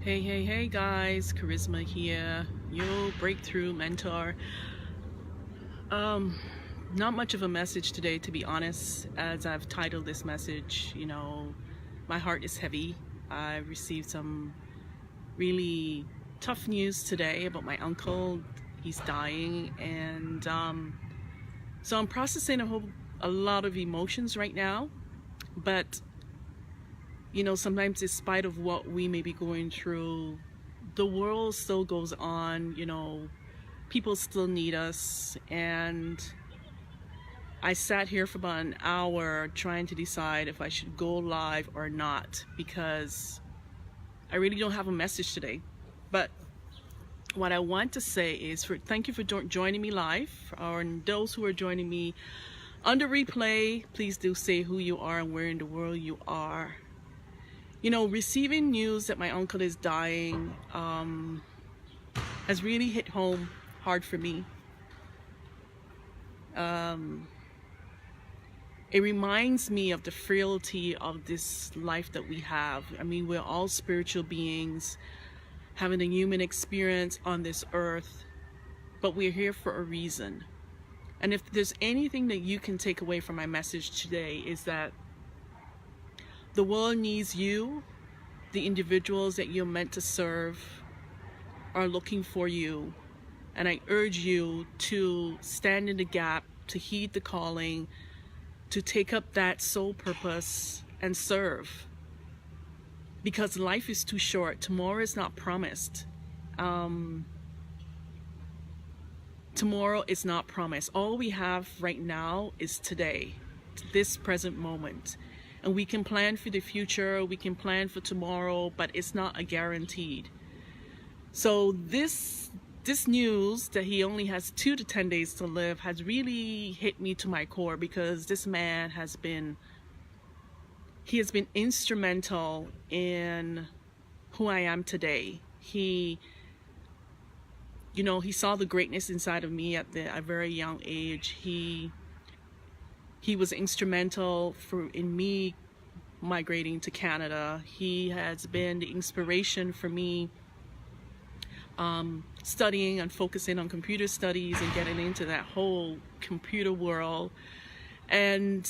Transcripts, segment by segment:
Hey guys, Charisma here, your breakthrough mentor. Um, Not much of a message today, to be honest. As I've titled this message, my heart is heavy. I received some really tough news today about my uncle. He's dying, and so I'm processing a lot of emotions right now. But sometimes in spite of what we may be going through, the world still goes on. People still need us. And I sat here for about an hour trying to decide if I should go live or not, because I really don't have a message today. But what I want to say is thank you for joining me live, or those who are joining me on the replay. Please do say who you are and where in the world you are. Receiving news that my uncle is dying has really hit home hard for me. It reminds me of the frailty of this life that we have. I mean, we're all spiritual beings having a human experience on this earth, but we're here for a reason. And if there's anything that you can take away from my message today, is that the world needs you. The individuals that you're meant to serve are looking for you. And I urge you to stand in the gap, to heed the calling, to take up that sole purpose and serve. Because life is too short. Tomorrow is not promised. Tomorrow is not promised. All we have right now is today, this present moment. And we can plan for the future, we can plan for tomorrow, but it's not a guaranteed. So this news that he only has 2 to 10 days to live has really hit me to my core, because this man has been instrumental in who I am today. He saw the greatness inside of me at a very young age. He was instrumental in me migrating to Canada. He has been the inspiration for me studying and focusing on computer studies and getting into that whole computer world. And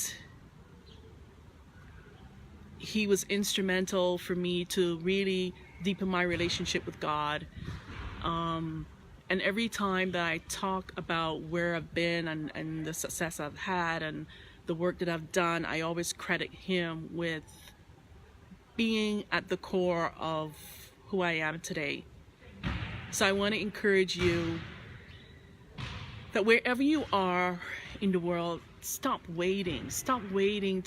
he was instrumental for me to really deepen my relationship with God. And every time that I talk about where I've been and the success I've had and the work that I've done, I always credit him with being at the core of who I am today. So I want to encourage you that wherever you are in the world, stop waiting. Stop waiting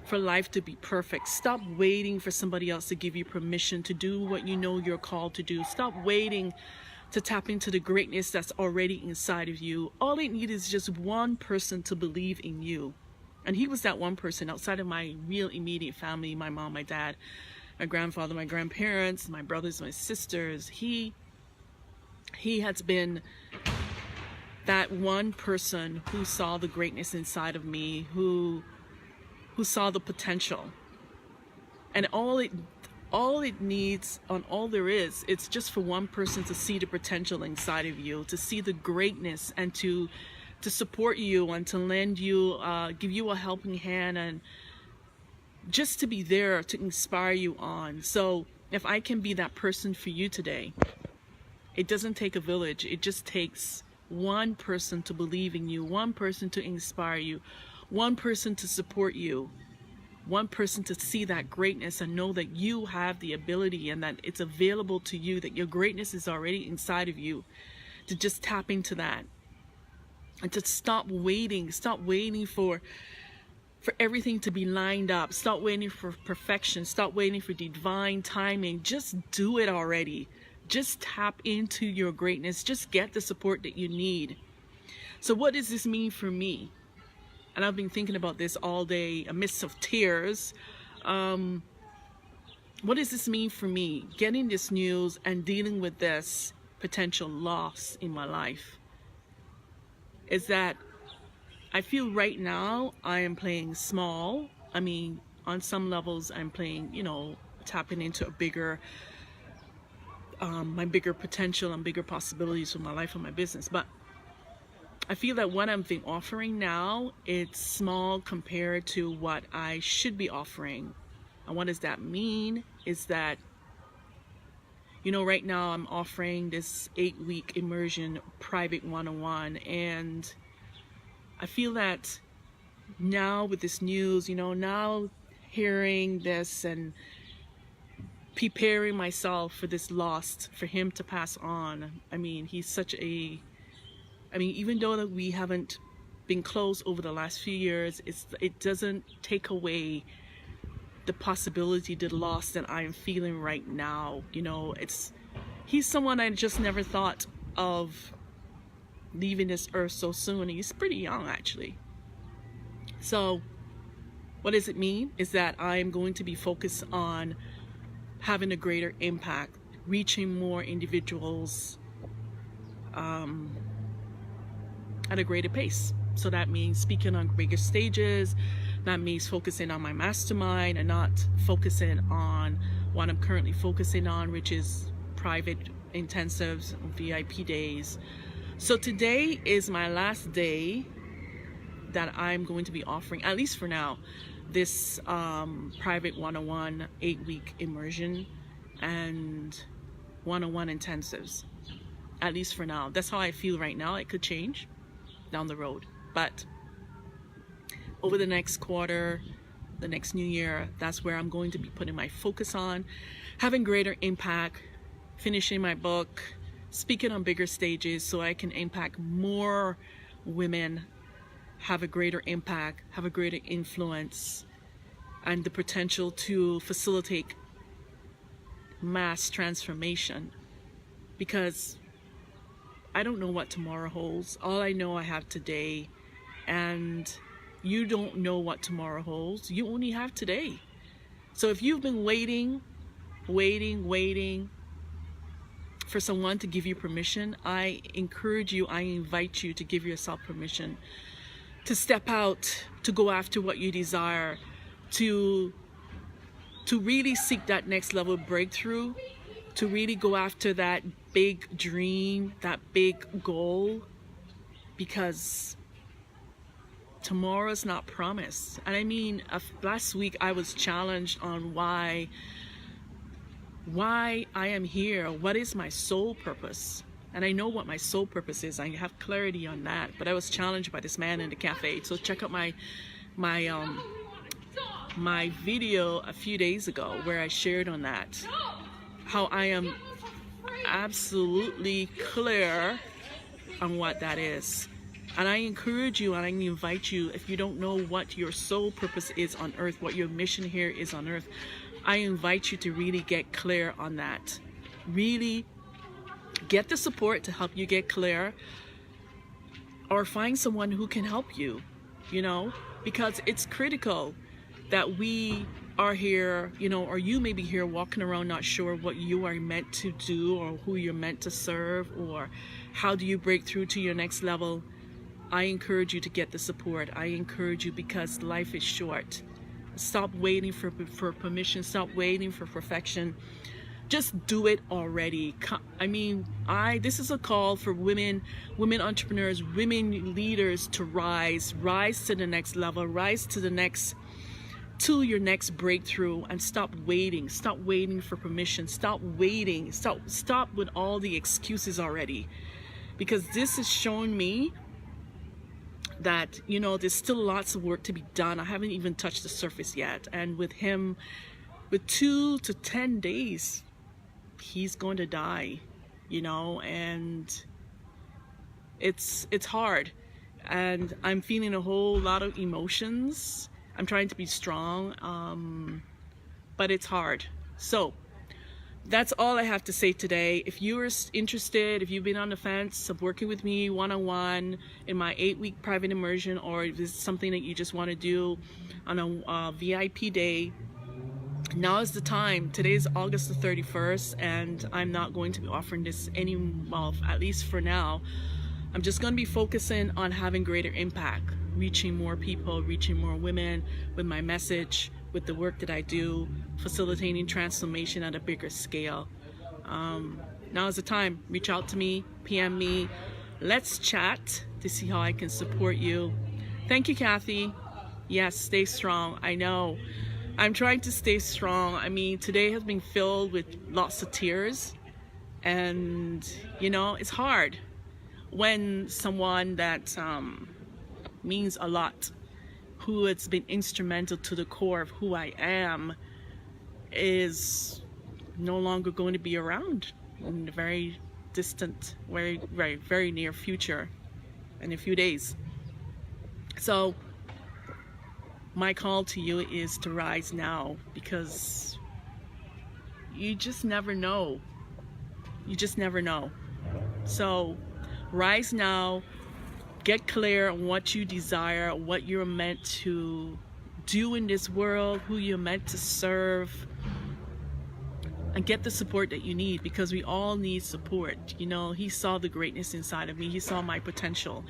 for life to be perfect. Stop waiting for somebody else to give you permission to do what you know you're called to do. Stop waiting to tap into the greatness that's already inside of you. All it needs is just one person to believe in you. And he was that one person outside of my real immediate family, my mom, my dad, my grandfather, my grandparents, my brothers, my sisters. He has been that one person who saw the greatness inside of me, who saw the potential. And all it needs, and all there is, it's just for one person to see the potential inside of you, to see the greatness, and to support you, and to lend you, give you a helping hand, and just to be there to inspire you on. So if I can be that person for you today, it doesn't take a village. It just takes one person to believe in you, one person to inspire you, one person to support you, one person to see that greatness and know that you have the ability and that it's available to you, that your greatness is already inside of you, to just tap into that and to stop waiting for everything to be lined up. Stop waiting for perfection. Stop waiting for divine timing. Just do it already. Just tap into your greatness. Just get the support that you need. So what does this mean for me? And I've been thinking about this all day amidst of tears. What does this mean for me? Getting this news and dealing with this potential loss in my life is that I feel right now I am playing small. I mean, on some levels I'm playing, tapping into a bigger my bigger potential and bigger possibilities for my life and my business. But I feel that what I'm offering now, it's small compared to what I should be offering. And what does that mean? Is that, you know, right now I'm offering this 8-week immersion private one-on-one, and I feel that now with this news, you know, now hearing this and preparing myself for this loss, for him to pass on. I mean, he's such a, I mean, even though that we haven't been close over the last few years, it doesn't take away the possibility, the loss that I am feeling right now. You know, he's someone I just never thought of leaving this earth so soon. He's pretty young, actually. So what does it mean? Is that I'm going to be focused on having a greater impact, reaching more individuals at a greater pace. So that means speaking on bigger stages. That means focusing on my mastermind and not focusing on what I'm currently focusing on, which is private intensives, VIP days. So today is my last day that I'm going to be offering, at least for now, this private one-on-one 8-week immersion and one-on-one intensives, at least for now. That's how I feel right now. It could change down the road, but over the next quarter, the next new year, that's where I'm going to be putting my focus on having greater impact, finishing my book, speaking on bigger stages so I can impact more women, have a greater impact, have a greater influence, and the potential to facilitate mass transformation. Because I don't know what tomorrow holds. All I know I have today, and you don't know what tomorrow holds. You only have today. So if you've been waiting for someone to give you permission, I encourage you, I invite you to give yourself permission to step out, to go after what you desire, to really seek that next level breakthrough, to really go after that big dream, that big goal, because tomorrow's not promised. And I mean, last week I was challenged on why I am here. What is my soul purpose? And I know what my soul purpose is. I have clarity on that. But I was challenged by this man in the cafe. So check out my video a few days ago where I shared on that, how I am absolutely clear on what that is. And I encourage you and I invite you, if you don't know what your soul purpose is on earth, what your mission here is on earth, I invite you to really get clear on that. Really get the support to help you get clear, or find someone who can help you, you know, because it's critical that we are here, you know, or you may be here walking around not sure what you are meant to do or who you're meant to serve or how do you break through to your next level. I encourage you to get the support. I encourage you, because life is short. Stop waiting for permission. Stop waiting for perfection. Just do it already. I mean, this is a call for women entrepreneurs, women leaders to rise to the next level, rise to your next breakthrough, and stop waiting for permission. Stop waiting. Stop with all the excuses already, because this has shown me that, you know, there's still lots of work to be done. I haven't even touched the surface yet. And with him, with 2 to 10 days, he's going to die, you know, and it's hard. And I'm feeling a whole lot of emotions. I'm trying to be strong, but it's hard. So that's all I have to say today. If you're interested, if you've been on the fence of working with me one-on-one in my 8-week private immersion, or if this is something that you just want to do on a VIP day, now is the time. Today is August the 31st, and I'm not going to be offering this well, at least for now. I'm just going to be focusing on having greater impact, reaching more people, reaching more women with my message, with the work that I do, facilitating transformation at a bigger scale. Now is the time. Reach out to me, PM me. Let's chat to see how I can support you. Thank you, Kathy. Yes, stay strong. I know. I'm trying to stay strong. I mean, today has been filled with lots of tears. And, you know, it's hard when someone that means a lot, who has been instrumental to the core of who I am, is no longer going to be around in the very distant, very near future, in a few days. So my call to you is to rise now, because you just never know. You just never know. So rise now, get clear on what you desire, what you're meant to do in this world, who you're meant to serve, and get the support that you need, because we all need support. You know, he saw the greatness inside of me. He saw my potential,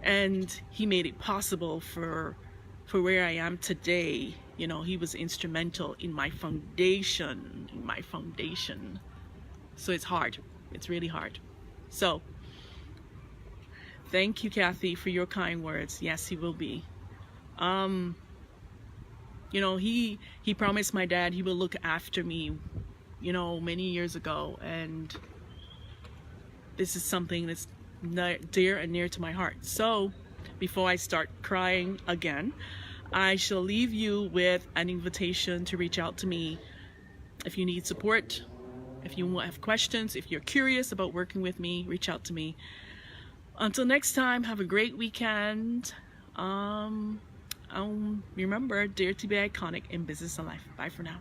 and he made it possible for where I am today. You know, he was instrumental in my foundation, So it's hard. It's really hard. So thank you, Kathy, for your kind words. Yes, he will be. You know, he promised my dad he will look after me, you know, many years ago, and this is something that's dear and near to my heart. So before I start crying again, I shall leave you with an invitation to reach out to me if you need support, if you have questions, if you're curious about working with me. Reach out to me. Until next time, have a great weekend. Remember, dare to be iconic in business and life. Bye for now.